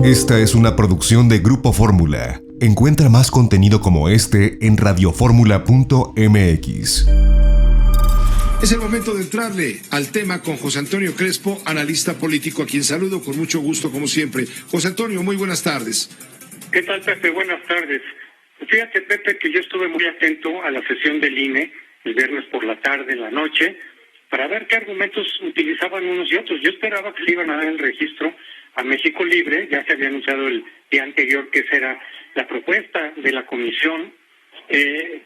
Esta es una producción de Grupo Fórmula. Encuentra más contenido como este en radioformula.mx. Es el momento de entrarle al tema con José Antonio Crespo, analista político, a quien saludo con mucho gusto como siempre. José Antonio, muy buenas tardes. ¿Qué tal, Pepe? Buenas tardes. Fíjate, Pepe, que yo estuve muy atento a la sesión del INE el viernes por la tarde, en la noche, para ver qué argumentos utilizaban unos y otros. Yo esperaba que le iban a dar el registro a México Libre. Ya se había anunciado el día anterior que esa era la propuesta de la comisión,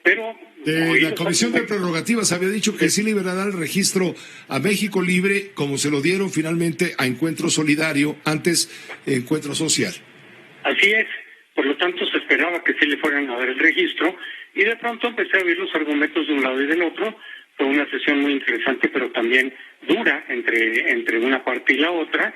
pero... la Comisión de Prerrogativas había dicho que sí le iban a dar el registro a México Libre, como se lo dieron finalmente a Encuentro Solidario, antes Encuentro Social. Así es. Por lo tanto, se esperaba que sí le fueran a dar el registro, y de pronto empecé a oír los argumentos de un lado y del otro. Fue una sesión muy interesante, pero también dura entre una parte y la otra,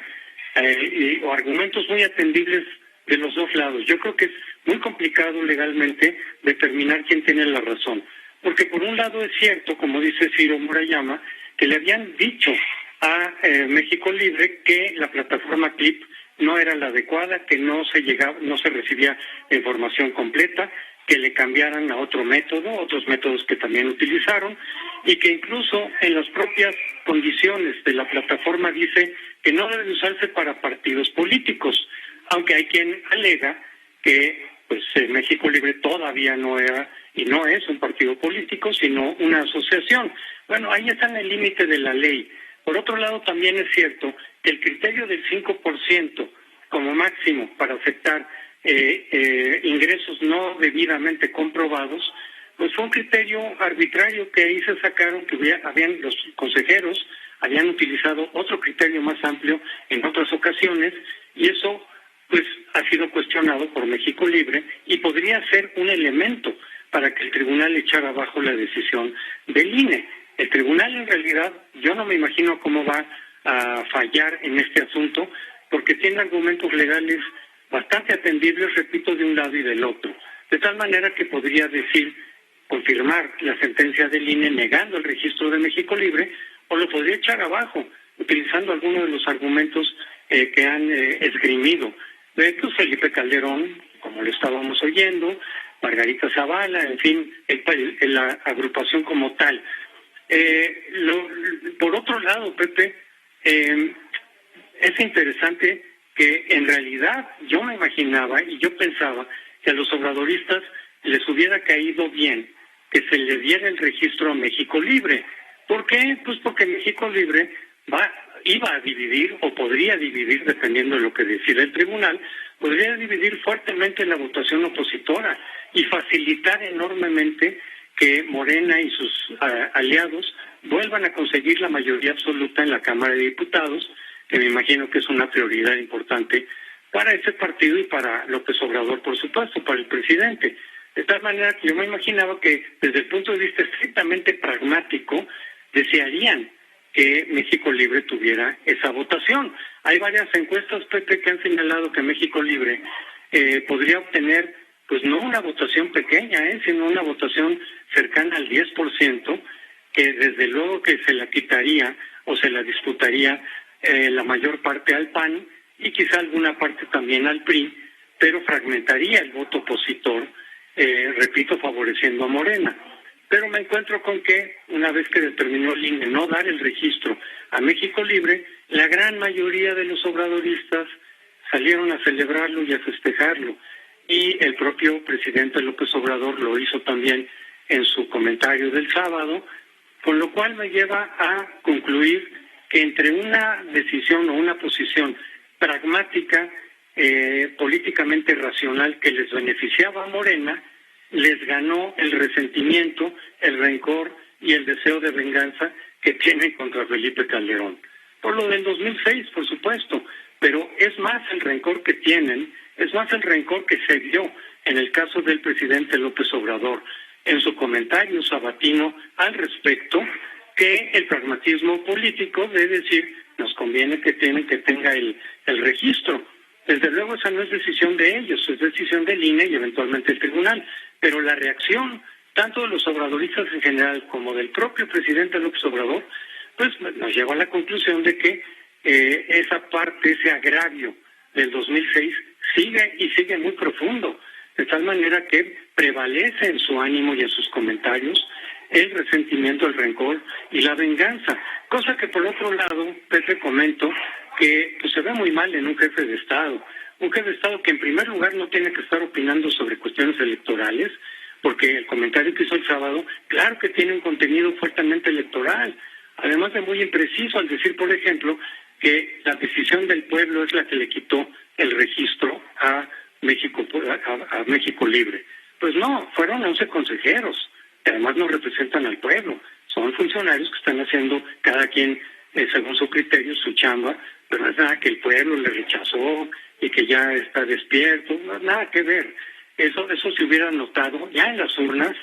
o argumentos muy atendibles de los dos lados. Yo creo que es muy complicado legalmente determinar quién tiene la razón, porque por un lado es cierto, como dice Ciro Murayama, que le habían dicho a México Libre que la plataforma CLIP no era la adecuada, que no se recibía información completa, que le cambiaran a otros métodos que también utilizaron, y que incluso en las propias condiciones de la plataforma dice que no debe usarse para partidos políticos, aunque hay quien alega que México Libre todavía no era y no es un partido político, sino una asociación. Bueno, ahí está en el límite de la ley. Por otro lado, también es cierto que el criterio del 5% como máximo para aceptar ingresos no debidamente comprobados, pues fue un criterio arbitrario que ahí se sacaron, que los consejeros habían utilizado otro criterio más amplio en otras ocasiones, y eso pues ha sido cuestionado por México Libre y podría ser un elemento para que el tribunal echara abajo la decisión del INE. El tribunal, en realidad, yo no me imagino cómo va a fallar en este asunto, porque tiene argumentos legales bastante atendibles, repito, de un lado y del otro. De tal manera que podría confirmar la sentencia del INE negando el registro de México Libre, o lo podría echar abajo, utilizando algunos de los argumentos que han esgrimido. Pues Felipe Calderón, como lo estábamos oyendo, Margarita Zavala, en fin, la agrupación como tal. Por otro lado, Pepe, es interesante que en realidad yo me imaginaba y yo pensaba que a los obradoristas les hubiera caído bien que se le diera el registro a México Libre. ¿Por qué? Pues porque México Libre iba a dividir, o podría dividir, dependiendo de lo que decida el tribunal, podría dividir fuertemente la votación opositora y facilitar enormemente que Morena y sus aliados vuelvan a conseguir la mayoría absoluta en la Cámara de Diputados, que me imagino que es una prioridad importante para ese partido y para López Obrador, por supuesto, para el presidente. De tal manera que yo me imaginaba que desde el punto de vista estrictamente pragmático, desearían que México Libre tuviera esa votación. Hay varias encuestas, Pepe, que han señalado que México Libre podría obtener, pues no una votación pequeña, sino una votación cercana al 10%, que desde luego que se la quitaría o se la disputaría la mayor parte al PAN y quizá alguna parte también al PRI, pero fragmentaría el voto opositor, repito, favoreciendo a Morena. Pero me encuentro con que, una vez que determinó el INE no dar el registro a México Libre, la gran mayoría de los obradoristas salieron a celebrarlo y a festejarlo. Y el propio presidente López Obrador lo hizo también en su comentario del sábado, con lo cual me lleva a concluir que entre una decisión o una posición pragmática, políticamente racional, que les beneficiaba a Morena, les ganó el resentimiento, el rencor y el deseo de venganza que tienen contra Felipe Calderón. Por lo del 2006, por supuesto, pero es más el rencor que tienen, es más el rencor que se dio en el caso del presidente López Obrador en su comentario sabatino al respecto, que el pragmatismo político de decir, nos conviene que tenga el registro. Desde luego esa no es decisión de ellos, es decisión del INE y eventualmente el tribunal, pero la reacción tanto de los obradoristas en general como del propio presidente López Obrador, pues nos lleva a la conclusión de que esa parte, ese agravio del 2006 sigue muy profundo, de tal manera que prevalece en su ánimo y en sus comentarios el resentimiento, el rencor y la venganza, cosa que por otro lado, Pepe, comento que pues, se ve muy mal en un jefe de Estado que en primer lugar no tiene que estar opinando sobre cuestiones electorales, porque el comentario que hizo el sábado, claro que tiene un contenido fuertemente electoral, además de muy impreciso al decir, por ejemplo, que la decisión del pueblo es la que le quitó el registro a México Libre. Pues no, fueron 11 consejeros, que además no representan al pueblo, son funcionarios que están haciendo cada quien, según su criterio, su chamba, pero no es nada que el pueblo le rechazó y que ya está despierto, no, nada que ver. Eso se hubiera notado ya en las urnas,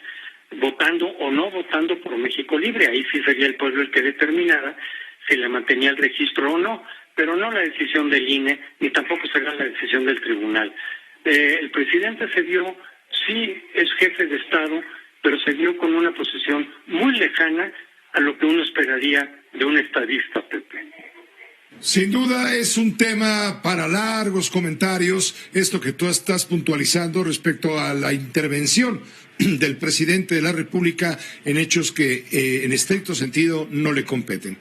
votando o no votando por México Libre. Ahí sí sería el pueblo el que determinara si le mantenía el registro o no, pero no la decisión del INE, ni tampoco será la decisión del tribunal. El presidente se vio, sí es jefe de Estado, pero se vio con una posición muy lejana a lo que uno esperaría de un estadista, Pepe. Sin duda es un tema para largos comentarios, esto que tú estás puntualizando respecto a la intervención del presidente de la República en hechos que en estricto sentido no le competen.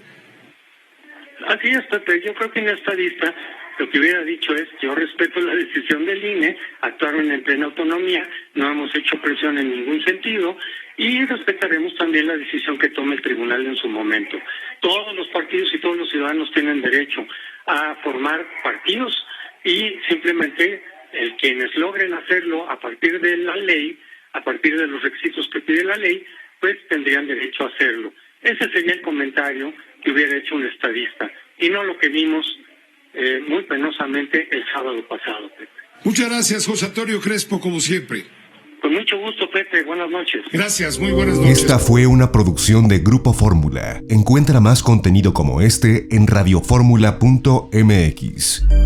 Así es, Pepe. Yo creo que un estadista lo que hubiera dicho es: yo respeto la decisión del INE, actuaron en plena autonomía, no hemos hecho presión en ningún sentido y respetaremos también la decisión que tome el tribunal en su momento. Todos los partidos y todos los ciudadanos tienen derecho a formar partidos y simplemente quienes logren hacerlo a partir de la ley, a partir de los requisitos que pide la ley, pues tendrían derecho a hacerlo. Ese sería el comentario que hubiera hecho un estadista y no lo que vimos muy penosamente el sábado pasado, Pepe. Muchas gracias, José Antonio Crespo, como siempre. Con mucho gusto, Pepe. Buenas noches. Gracias, muy buenas noches. Esta fue una producción de Grupo Fórmula. Encuentra más contenido como este en radioformula.mx.